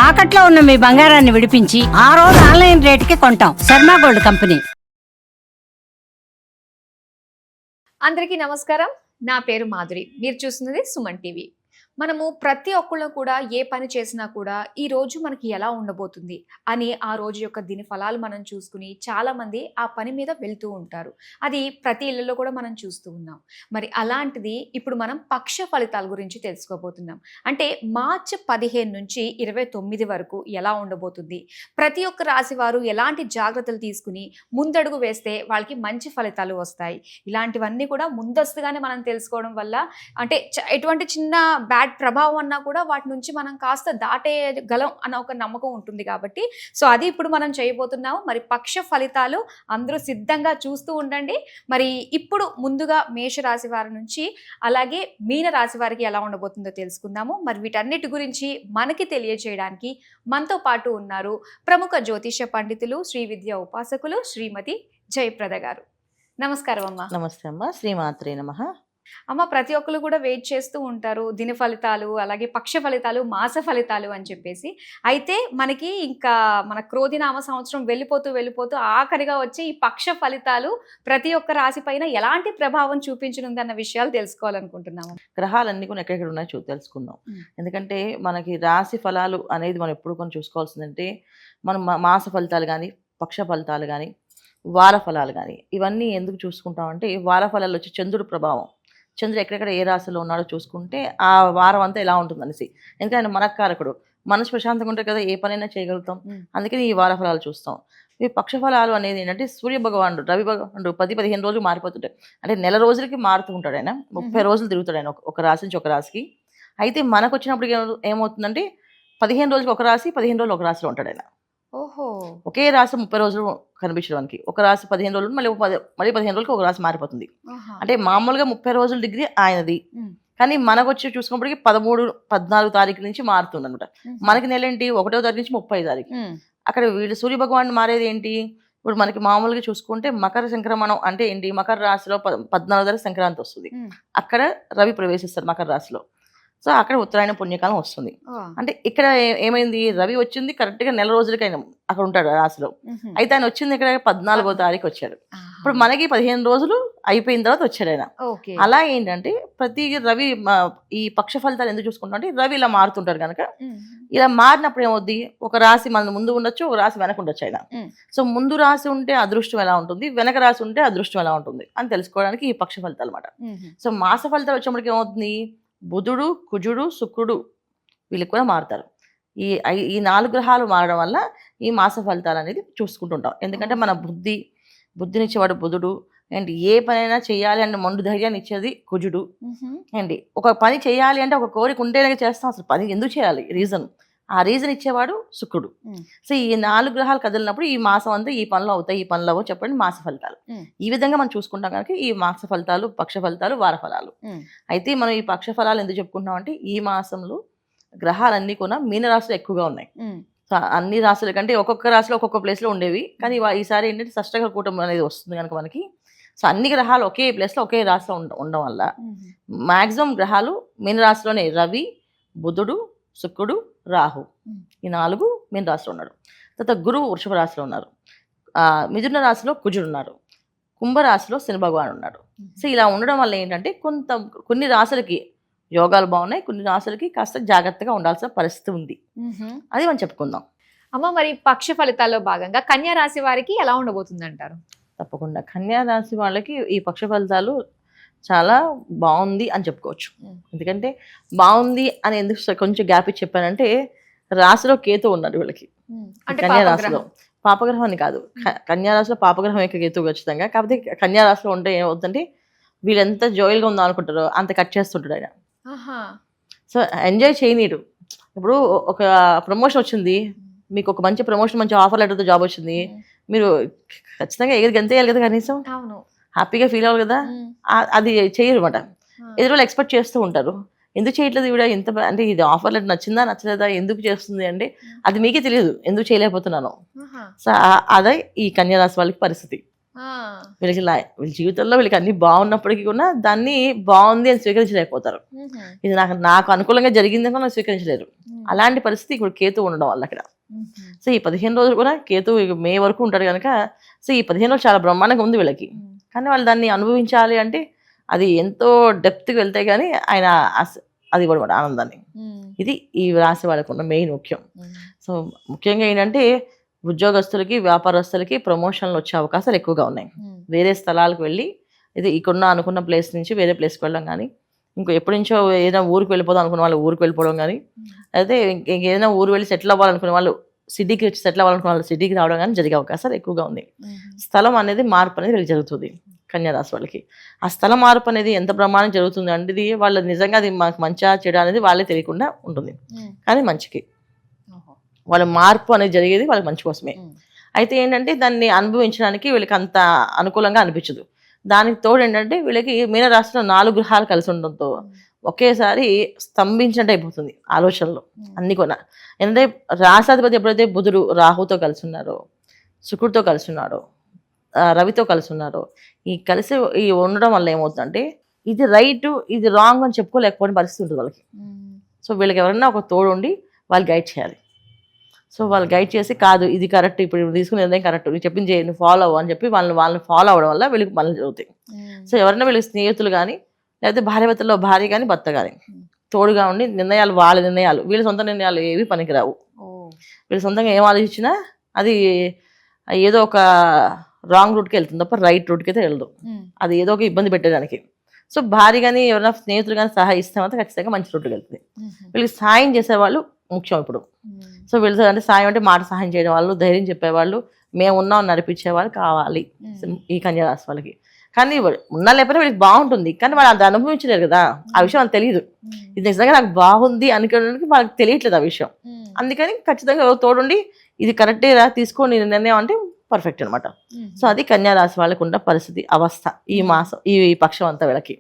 తాకట్లో ఉన్న మీ బంగారాన్ని విడిపించి ఆ రోజు ఆన్లైన్ రేటుకి కొంటాం. Sharma gold company. అందరికీ నమస్కారం. నా పేరు మాధురి. మీరు చూస్తున్నది సుమన్ టీవీ. మనము ప్రతి ఒక్కళ్ళు కూడా ఏ పని చేసినా కూడా ఈ రోజు మనకి ఎలా ఉండబోతుంది అని ఆ రోజు యొక్క దిన ఫలాలు మనం చూసుకుని చాలామంది ఆ పని మీద వెళ్తూ ఉంటారు. అది ప్రతి ఇళ్లలో కూడా మనం చూస్తూ ఉన్నాం. మరి అలాంటిది ఇప్పుడు మనం పక్ష ఫలితాల గురించి తెలుసుకోబోతున్నాం. అంటే మార్చి 15 నుంచి 29 వరకు ఎలా ఉండబోతుంది, ప్రతి ఒక్క రాశి వారు ఎలాంటి జాగ్రత్తలు తీసుకుని ముందడుగు వేస్తే వాళ్ళకి మంచి ఫలితాలు వస్తాయి. ఇలాంటివన్నీ కూడా ముందస్తుగానే మనం తెలుసుకోవడం వల్ల అంటే ఎటువంటి చిన్న బ్యాడ్ ప్రభావం అన్నా కూడా వాటి నుంచి మనం కాస్త దాటేయగలం అన్న ఒక నమ్మకం ఉంటుంది. కాబట్టి అది ఇప్పుడు మనం చేయబోతున్నాము. మరి పక్ష ఫలితాలు అందరూ సిద్ధంగా చూస్తూ ఉండండి. మరి ఇప్పుడు ముందుగా మేషరాశి వారి నుంచి అలాగే మీన రాశి వారికి ఎలా ఉండబోతుందో తెలుసుకుందాము. మరి వీటన్నిటి గురించి మనకి తెలియజేయడానికి మనతో పాటు ఉన్నారు ప్రముఖ జ్యోతిష పండితులు, శ్రీ విద్యా ఉపాసకులు శ్రీమతి జయప్రద గారు. నమస్కారం అమ్మ. నమస్తే అమ్మ. శ్రీమాత్రే నమః. అమ్మ, ప్రతి ఒక్కరు కూడా వెయిట్ చేస్తూ ఉంటారు దిన ఫలితాలు, అలాగే పక్ష ఫలితాలు, మాస ఫలితాలు అని చెప్పేసి. అయితే మనకి ఇంకా మన క్రోధినామ సంవత్సరం వెళ్ళిపోతూ ఆఖరిగా వచ్చి ఈ పక్ష ఫలితాలు ప్రతి ఒక్క రాశి పైన ఎలాంటి ప్రభావం చూపించనుంది అన్న విషయాలు తెలుసుకోవాలనుకుంటున్నాము. గ్రహాలన్నీ కూడా ఎక్కడెక్కడ ఉన్నాయో తెలుసుకుందాం. ఎందుకంటే మనకి రాశి ఫలాలు అనేది మనం ఎప్పుడు కొన్ని చూసుకోవాల్సిందంటే మనం మాస ఫలితాలు కానీ, పక్ష ఫలితాలు కానీ, వార ఫలాలు కానీ ఇవన్నీ ఎందుకు చూసుకుంటామంటే వార ఫలాలు వచ్చి చంద్రుడి ప్రభావం, చంద్రుడు ఎక్కడెక్కడ ఏ రాశిలో ఉన్నాడో చూసుకుంటే ఆ వారం అంతా ఎలా ఉంటుంది అనేసి. ఎందుకంటే ఆయన మనకారకుడు, మనసు ప్రశాంతంగా ఉంటే కదా ఏ పనైనా చేయగలుగుతాం. అందుకని ఈ వార ఫలాలు చూస్తాం. ఈ పక్ష ఫలాలు అనేది ఏంటంటే సూర్య భగవానుడు, రవి భగవానుడు 10-15 రోజులు మారిపోతుంటాయి. అంటే నెల రోజులకి మారుతూ ఉంటాడు ఆయన. 30 రోజులు తిరుగుతాడు ఆయన ఒక రాశి నుంచి ఒక రాశికి. అయితే మనకు వచ్చినప్పుడు ఏమవుతుందంటే 15 రోజులకి ఒక రాశి, 15 రోజులు ఒక రాశిలో ఉంటాడు ఆయన. ఓహో. ఒకే రాశి 30 రోజులు కనిపించడానికి, ఒక రాశి 15 రోజులు, మళ్ళీ 15 రోజులకి ఒక రాశి మారిపోతుంది. అంటే మామూలుగా 30 రోజుల డిగ్రీ ఆయనది, కానీ మనకు వచ్చి చూసుకున్నప్పటికీ 13-14 తారీఖు నుంచి మారుతుంది అనమాట. మనకి నెల ఏంటి 1వ తారీఖు నుంచి 30వ తారీఖు. అక్కడ వీళ్ళు సూర్య భగవాన్ మారేది ఏంటి, ఇప్పుడు మనకి మామూలుగా చూసుకుంటే మకర సంక్రమణం అంటే ఏంటి, మకర రాశిలో 14వ తారీఖు సంక్రాంతి వస్తుంది. అక్కడ రవి ప్రవేశిస్తారు మకర రాశిలో. సో అక్కడ ఉత్తరాయణ పుణ్యకాలం వస్తుంది. అంటే ఇక్కడ ఏమైంది, రవి వచ్చింది కరెక్ట్గా నెల రోజులకి ఆయన అక్కడ ఉంటాడు రాశిలో. అయితే ఆయన వచ్చింది ఇక్కడ 14వ తారీఖు వచ్చాడు. ఇప్పుడు మనకి 15 రోజులు అయిపోయిన తర్వాత వచ్చాడు ఆయన. అలా ఏంటంటే ప్రతి రవి ఈ పక్ష ఫలితాలు ఎందుకు చూసుకుంటాం అంటే రవి ఇలా మారుతుంటారు కనుక ఇలా మారినప్పుడు ఏమవుద్ది, ఒక రాశి మన ముందు ఉండొచ్చు, ఒక రాశి వెనక ఉండొచ్చు ఆయన. సో ముందు రాశి ఉంటే అదృష్టం ఎలా ఉంటుంది, వెనక రాశి ఉంటే అదృష్టం ఎలా ఉంటుంది అని తెలుసుకోవడానికి ఈ పక్ష ఫలితాలు అనమాట. సో మాస ఫలితాలు వచ్చేప్పటికి ఏమవుతుంది, బుధుడు, కుజుడు, శుక్రుడు వీళ్ళు కూడా మారుతారు. ఈ 4 గ్రహాలు మారడం వల్ల ఈ మాస ఫలితాలు అనేది చూసుకుంటుంటాం. ఎందుకంటే మన బుద్ధినిచ్చేవాడు బుధుడు అండ్ ఏ పనైనా చేయాలి అంటే మొండు ధైర్యాన్ని ఇచ్చేది కుజుడు అండి. ఒక పని చేయాలి అంటే ఒక కోరిక ఉంటేనే చేస్తాం, అసలు పని ఎందుకు చేయాలి ఆ రీజన్ ఇచ్చేవాడు శుక్రుడు. సో ఈ 4 గ్రహాలు కదిలినప్పుడు ఈ మాసం అంతా ఈ పనులు అవుతాయి, ఈ పనులు అవ్వవు చెప్పండి మాస ఫలితాలు. ఈ విధంగా మనం చూసుకుంటాం కనుక ఈ మాస ఫలితాలు, పక్ష ఫలితాలు, వార ఫలాలు. అయితే మనం ఈ పక్ష ఫలాలు ఎందుకు చెప్పుకుంటాం అంటే ఈ మాసంలో గ్రహాలన్నీ కూడా మీనరాశులు ఎక్కువగా ఉన్నాయి. అన్ని రాశుల కంటే ఒక్కొక్క రాశిలో ఒక్కొక్క ప్లేస్లో ఉండేవి, కానీ ఈసారి ఏంటంటే షష్టగ్రహ కూటమి అనేది వస్తుంది కనుక మనకి. సో అన్ని గ్రహాలు ఒకే ప్లేస్లో ఒకే రాశిలో ఉండడం వల్ల మ్యాక్సిమం గ్రహాలు మీనరాశిలోనే రవి, బుధుడు, శుక్రుడు, రాహు ఈ 4 మీన రాశిలో ఉన్నాడు. తర్వాత గురువు వృషభ రాశిలో ఉన్నారు, మిథున రాశిలో కుజుడు ఉన్నారు, కుంభరాశిలో శని భగవాన్ ఉన్నాడు. సో ఇలా ఉండడం వల్ల ఏంటంటే కొన్ని రాశులకి యోగాలు బాగున్నాయి, కొన్ని రాశులకి కాస్త జాగ్రత్తగా ఉండాల్సిన పరిస్థితి ఉంది. అది మనం చెప్పుకుందాం. అమ్మ, మరి పక్ష ఫలితాల్లో భాగంగా కన్యా రాశి వారికి ఎలా ఉండబోతుంది అంటారు? తప్పకుండా కన్యా రాశి వాళ్ళకి ఈ పక్ష ఫలితాలు చాలా బాగుంది అని చెప్పుకోవచ్చు. ఎందుకంటే బాగుంది అని ఎందుకు కొంచెం గ్యాప్ ఇచ్చి చెప్పానంటే రాశిలో కేతు ఉన్నాడు వీళ్ళకి. కన్యా రాశిలో పాపగ్రహం అని కాదు, కన్యా రాశిలో పాపగ్రహం యొక్క కేతు ఖచ్చితంగా. కాకపోతే కన్యా రాశిలో ఉంటే ఏమవుతుందంటే వీళ్ళు ఎంత జోయిల్గా ఉందో అనుకుంటారో అంత కట్ చేస్తుంటాడు ఆయన. సో ఎంజాయ్ చేయనీడు. ఇప్పుడు ఒక ప్రమోషన్ వచ్చింది, మీకు ఒక మంచి ప్రమోషన్, మంచి ఆఫర్ లెటర్తో జాబ్ వచ్చింది, మీరు ఖచ్చితంగా ఎగిరికి ఎంత వేయాలి కదా, కనీసం హ్యాపీగా ఫీల్ అవ్వాలి కదా. అది చేయరు అనమాట. ఎదురు ఎక్స్పెక్ట్ చేస్తూ ఉంటారు, ఎందుకు చేయట్లేదు ఈవిడ, ఇంత అంటే ఇది ఆఫర్ లెటర్ నచ్చిందా నచ్చలేదా, ఎందుకు చేస్తుంది అంటే అది మీకే తెలియదు ఎందుకు చేయలేకపోతున్నాను. సో అదే ఈ కన్యా రాశి వాళ్ళకి పరిస్థితి. వీళ్ళకి వీళ్ళ జీవితంలో వీళ్ళకి అన్ని బాగున్నప్పటికీ కూడా దాన్ని బాగుంది అని స్వీకరించలేకపోతారు. ఇది నాకు అనుకూలంగా జరిగింది కూడా స్వీకరించలేరు. అలాంటి పరిస్థితి ఇప్పుడు కేతు ఉండడం వల్ల అక్కడ. సో ఈ 15 రోజులు కూడా కేతు మే వరకు ఉంటాడు కనుక సో ఈ 15 రోజులు చాలా బ్రహ్మాండంగా ఉంది వీళ్ళకి. కానీ వాళ్ళు దాన్ని అనుభవించాలి అంటే అది ఎంతో డెప్త్కి వెళ్తే కానీ ఆయన అది ఇవ్వడం ఆనందాన్ని. ఇది ఈ రాశి వాళ్ళకు ఉన్న మెయిన్ ముఖ్యం. సో ముఖ్యంగా ఏంటంటే ఉద్యోగస్తులకి వ్యాపారస్తులకి ప్రమోషన్లు వచ్చే అవకాశాలు ఎక్కువగా ఉన్నాయి. వేరే స్థలాలకు వెళ్ళి ఇది ఇక్కడ అనుకున్న ప్లేస్ నుంచి వేరే ప్లేస్కి వెళ్ళడం కానీ, ఇంకో ఎప్పటి నుంచో ఏదైనా ఊరికి వెళ్ళిపోదాం అనుకున్న వాళ్ళు ఊరికి వెళ్ళిపోవడం కానీ, అయితే ఇంకేదైనా ఊరు వెళ్ళి సెటిల్ అవ్వాలనుకునే వాళ్ళు సిటీకి వచ్చి సెటిల్ అవ్వాలనుకున్న వాళ్ళు సిటీకి రావడం కానీ జరిగే అవకాశాలు ఎక్కువగా ఉంది. స్థలం అనేది మార్పు అనేది వీళ్ళకి జరుగుతుంది కన్యారాశి వాళ్ళకి. ఆ స్థల మార్పు అనేది ఎంత ప్రమాణం జరుగుతుంది అంటే ఇది వాళ్ళు నిజంగా అది మాకు మంచిగా చెడు అనేది వాళ్ళే తెలియకుండా ఉంటుంది, కానీ మంచికి వాళ్ళ మార్పు అనేది జరిగేది వాళ్ళకి మంచి కోసమే. అయితే ఏంటంటే దాన్ని అనుభవించడానికి వీళ్ళకి అంత అనుకూలంగా అనిపించదు. దానికి తోడు ఏంటంటే వీళ్ళకి మీనరాశిలో 4 గ్రహాలు కలిసి ఉండడంతో ఒకేసారి స్తంభించినట్టు అయిపోతుంది ఆలోచనలు అన్ని కూడా. ఎందుకంటే రాశాధిపతి ఎప్పుడైతే బుధుడు రాహుతో కలిసి ఉన్నారో, శుక్రుడితో కలిసి ఉన్నాడో, రవితో కలిసి ఉన్నారో, ఈ కలిసి ఈ ఉండడం వల్ల ఏమవుతుందంటే ఇది రైట్ ఇది రాంగ్ అని చెప్పుకోలేకపోయిన పరిస్థితి ఉంటుంది వాళ్ళకి. సో వీళ్ళకి ఎవరైనా ఒక తోడు ఉండి వాళ్ళు గైడ్ చేయాలి. సో వాళ్ళు గైడ్ చేసి కాదు ఇది కరెక్ట్, ఇప్పుడు తీసుకునే నిర్ణయం కరెక్ట్, నువ్వు చెప్పింది చేయి, నువ్వు ఫాలో అవ్వు అని చెప్పి వాళ్ళని ఫాలో అవ్వడం వల్ల వీళ్ళకి పనులు జరుగుతాయి. సో ఎవరైనా వీళ్ళకి స్నేహితులు కానీ లేకపోతే భార్యాభర్తల్లో భార్య కానీ భర్త కానీ తోడుగా ఉండి నిర్ణయాలు వాళ్ళ నిర్ణయాలు వీళ్ళ సొంత నిర్ణయాలు ఏవి పనికిరావు. వీళ్ళు సొంతంగా ఏం ఆలోచించినా అది ఏదో ఒక రాంగ్ రూట్కి వెళ్తుంది తప్ప రైట్ రూట్కి అయితే వెళ్ళదు. అది ఏదో ఒక ఇబ్బంది పెట్టేదానికి. సో భార్య కానీ ఎవరైనా స్నేహితులు కానీ సహాయం ఇస్తే మాత్రం ఖచ్చితంగా మంచి రూట్కి వెళ్తుంది. వీళ్ళకి సాయం చేసేవాళ్ళు ముఖ్యం ఇప్పుడు. సో వీళ్ళతో అంటే సాయం అంటే మాట సహాయం చేయడం వాళ్ళు, ధైర్యం చెప్పేవాళ్ళు, మేము ఉన్నాం నడిపించే వాళ్ళు కావాలి ఈ కన్యారాశి వాళ్ళకి. కానీ ఉన్నా లేకపోతే వీళ్ళకి బాగుంటుంది, కానీ వాళ్ళు అది అనుభవించలేరు కదా, ఆ విషయం వాళ్ళకి తెలియదు. ఇది నిజంగా నాకు బాగుంది అనుకోవడానికి వాళ్ళకి తెలియట్లేదు ఆ విషయం. అందుకని ఖచ్చితంగా తోడుండి ఇది కరెక్టే రా తీసుకోండి నిర్ణయం అంటే పర్ఫెక్ట్ అనమాట. సో అది కన్యారాశి వాళ్ళకు ఉన్న పరిస్థితి అవస్థ ఈ మాసం ఈ పక్షం అంతా వీళ్ళకి.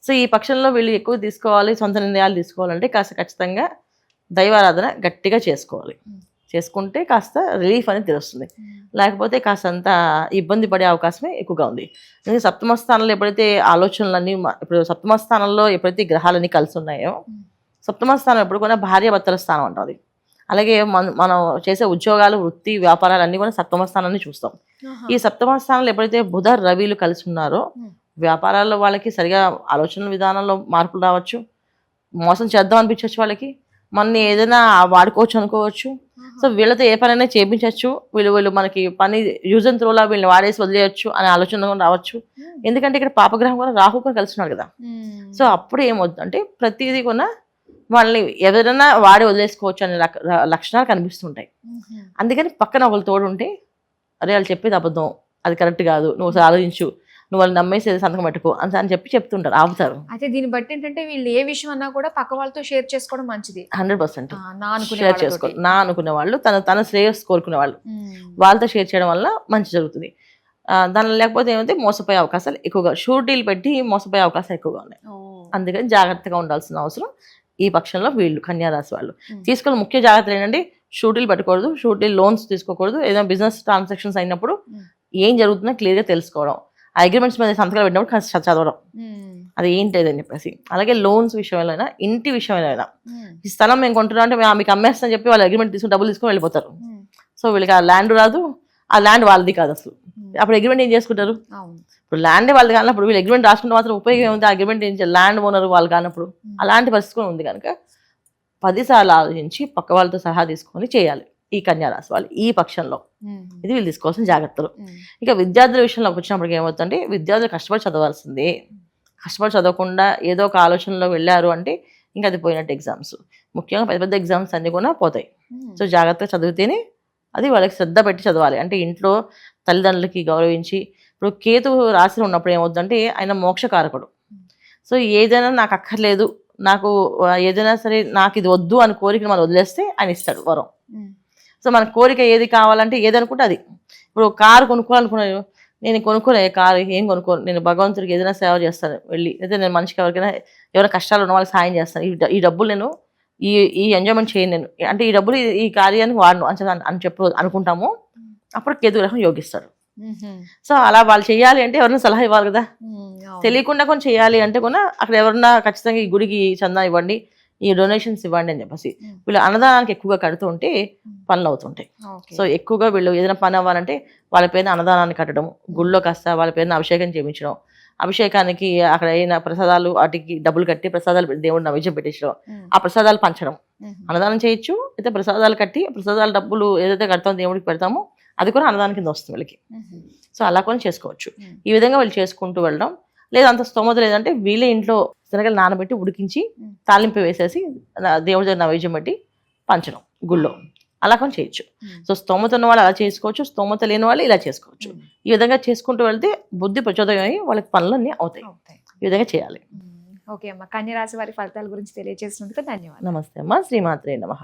సో ఈ పక్షంలో వీళ్ళు ఎక్కువ తీసుకోవాలి, సొంత నిర్ణయాలు తీసుకోవాలంటే కాస్త ఖచ్చితంగా దైవారాధన గట్టిగా చేసుకోవాలి. చేసుకుంటే కాస్త రిలీఫ్ అనేది తెలుస్తుంది. లేకపోతే కాస్తంత ఇబ్బంది పడే అవకాశమే ఎక్కువగా ఉంది. ఎందుకంటే సప్తమ స్థానంలో ఎప్పుడైతే ఆలోచనలన్నీ ఇప్పుడు సప్తమ స్థానంలో ఎప్పుడైతే గ్రహాలన్నీ కలిసి ఉన్నాయో, సప్తమ స్థానం ఎప్పుడు కూడా భార్యాభర్తల స్థానం అంటుంది. అలాగే మనం చేసే ఉద్యోగాలు వృత్తి వ్యాపారాలు అన్నీ కూడా సప్తమ స్థానాన్ని చూస్తాం. ఈ సప్తమ స్థానంలో ఎప్పుడైతే బుధ రవిలు కలిసి ఉన్నారో వ్యాపారాల్లో వాళ్ళకి సరిగా ఆలోచన విధానంలో మార్పులు రావచ్చు, మోసం చేద్దాం అనిపించవచ్చు, వాళ్ళకి మనని ఏదైనా వాడుకోవచ్చు అనుకోవచ్చు. సో వీళ్ళతో ఏ పనైనా చేయించవచ్చు, వీళ్ళు మనకి పని యూజ్ అండ్ త్రోలా వీళ్ళని వాడేసి వదిలేయచ్చు అనే ఆలోచన కూడా ఎందుకంటే ఇక్కడ పాపగ్రహం కూడా రాహు కూడా కలిసినాడు కదా. సో అప్పుడు ఏమవుతుందంటే ప్రతిదీ కూడా వాళ్ళని ఎవరైనా వాడి వదిలేసుకోవచ్చు అనే లక్షణాలు కనిపిస్తుంటాయి. అందుకని పక్కన ఒకళ్ళు తోడు ఉంటే అరే వాళ్ళు చెప్పేది అబద్ధం, అది కరెక్ట్ కాదు, నువ్వు ఒకసారి ఆలోచించు, నువ్వు వాళ్ళు నమ్మేసి సంతకం పెట్టుకో అని చెప్పి చెప్తుంటారు, ఆపుతారు. అయితే దీన్ని బట్టి ఏంటంటే వీళ్ళు ఏ విషయం అన్నా కూడా పక్క వాళ్ళతో షేర్ చేసుకోవడం మంచిది. 100% షేర్ చేసుకో. నా అనుకునే వాళ్ళు తన శ్రేయస్ కోరుకునే వాళ్ళు వాళ్ళతో షేర్ చేయడం వల్ల మంచి జరుగుతుంది. దానిలో లేకపోతే ఏమైతే మోసపోయే అవకాశాలు ఎక్కువగా, షూరిటీలు పెట్టి మోసపోయే అవకాశాలు ఎక్కువగా ఉన్నాయి. అందుకని జాగ్రత్తగా ఉండాల్సిన అవసరం ఈ పక్షంలో వీళ్ళు కన్యారాశి వాళ్ళు తీసుకున్న ముఖ్య జాగ్రత్తలు ఏంటంటే షూరిటీలు పెట్టకూడదు, షూరిటీ లోన్స్ తీసుకోకూడదు. ఏదైనా బిజినెస్ ట్రాన్సాక్షన్స్ అయినప్పుడు ఏం జరుగుతుందో క్లియర్గా తెలుసుకోవడం, ఆ అగ్రిమెంట్స్ మీద సంతకాలు పెట్టినప్పుడు చదవడం అది ఏంటి అని చెప్పేసి. అలాగే లోన్స్ విషయంలో ఇంటి విషయంలో ఈ స్థలం మేము కొంటున్నాం అంటే మీకు అమ్మేస్తాను చెప్పి వాళ్ళు అగ్రిమెంట్ తీసుకుని డబ్బులు తీసుకొని వెళ్ళిపోతారు. సో వీళ్ళకి ఆ ల్యాండ్ రాదు, ఆ ల్యాండ్ వాళ్ళది కాదు అసలు. అప్పుడు అగ్రిమెంట్ ఏం చేసుకుంటారు? ఇప్పుడు ల్యాండ్ వాళ్ళది కానప్పుడు వీళ్ళు అగ్రిమెంట్ రాసుకుంటే మాత్రం ఉపయోగం ఏముంది? అగ్రిమెంట్ ఏం చేయాలి? ల్యాండ్ ఓనర్ వాళ్ళు కానప్పుడు అలాంటి పరిస్థితి కూడా ఉంది కనుక 10 సార్లు ఆలోచించి పక్క వాళ్ళతో సలహా తీసుకొని చేయాలి ఈ కన్యారాశి వాళ్ళు ఈ పక్షంలో. ఇది వీళ్ళు తీసుకోవాల్సిన జాగ్రత్తలు. ఇక విద్యార్థుల విషయంలోకి వచ్చినప్పటికి ఏమవుతుందంటే విద్యార్థులు కష్టపడి చదవాల్సిందే. కష్టపడి చదవకుండా ఏదో ఒక ఆలోచనలో వెళ్ళారు అంటే ఇంకా అది పోయినట్టు. ఎగ్జామ్స్ ముఖ్యంగా పెద్ద పెద్ద ఎగ్జామ్స్ అన్నీ కూడా పోతాయి. సో జాగ్రత్తగా చదివితేనే అది వాళ్ళకి శ్రద్ధ పెట్టి చదవాలి. అంటే ఇంట్లో తల్లిదండ్రులకి గౌరవించి, ఇప్పుడు కేతు రాశిలో ఉన్నప్పుడు ఏమవుతుందంటే ఆయన మోక్షకారకుడు. సో ఏదైనా నాకు అక్కర్లేదు, నాకు ఏదైనా సరే నాకు ఇది వద్దు అని కోరికను మనం వదిలేస్తే ఆయన ఇస్తాడు వరం. సో మన కోరిక ఏది కావాలంటే ఏది అనుకుంటే అది. ఇప్పుడు కారు కొనుక్కోవాలనుకున్నాను, నేను కొనుక్కోలే కారు, ఏం కొనుక్కోను, నేను భగవంతుడికి ఏదైనా సేవ చేస్తాను వెళ్ళి, అయితే నేను మనిషికి ఎవరైనా కష్టాలు ఉన్న వాళ్ళకి సాయం చేస్తాను, ఈ డబ్బులు నేను ఈ ఎంజాయ్మెంట్ చేయను నేను, అంటే ఈ డబ్బులు ఈ కార్యానికి వాడను అని చెప్పి అనుకుంటాము. అప్పుడు కేతు గ్రహం యోగిస్తాడు. సో అలా వాళ్ళు చేయాలి అంటే ఎవరైనా సలహా ఇవ్వాలి కదా. తెలియకుండా కొన్ని చేయాలి అంటే కూడా అక్కడ ఎవరన్నా ఖచ్చితంగా ఈ గుడికి చందా ఇవ్వండి, ఈ డొనేషన్స్ ఇవ్వండి అని చెప్పేసి వీళ్ళు అన్నదానానికి ఎక్కువగా కడుతూ ఉంటే పనులు అవుతుంటాయి. సో ఎక్కువగా వీళ్ళు ఏదైనా పని అవ్వాలంటే వాళ్ళ పేరున అన్నదానాన్ని కట్టడం, గుళ్ళో కాస్త వాళ్ళ పేరున అభిషేకం చేయించడం, అభిషేకానికి అక్కడ అయిన ప్రసాదాలు వాటికి డబ్బులు కట్టి ప్రసాదాలు దేవుడు నైవేద్యం పెట్టించడం, ఆ ప్రసాదాలు పంచడం. అన్నదానం చేయొచ్చు, అయితే ప్రసాదాలు కట్టి ప్రసాదాల డబ్బులు ఏదైతే కడతామో దేవుడికి పెడతామో అది కూడా అన్నదానం కింద వస్తుంది వీళ్ళకి. సో అలా కూడా చేసుకోవచ్చు. ఈ విధంగా వీళ్ళు చేసుకుంటూ వెళ్ళడం. లేదా అంత స్తోమత లేదంటే వీళ్ళే ఇంట్లో శనగలు నానబెట్టి ఉడికించి తాలింపు వేసేసి దేవుడి దగ్గర నైవేద్యం పెట్టి పంచడం గుళ్ళో, అలా కూడా చేయొచ్చు. సో స్తోమత ఉన్న వాళ్ళు అలా చేసుకోవచ్చు, స్తోమత లేని వాళ్ళు ఇలా చేసుకోవచ్చు. ఈ విధంగా చేసుకుంటూ వెళ్తే బుద్ధి ప్రచోదయం అయ్యి వాళ్ళకి పనులన్నీ అవుతాయి. ఈ విధంగా చేయాలి. ఓకే అమ్మ, కన్య రాశి వారి ఫలితాల గురించి తెలియజేసినందుకు ధన్యవాదాలు. నమస్తే అమ్మ. శ్రీమాత్రే నమః.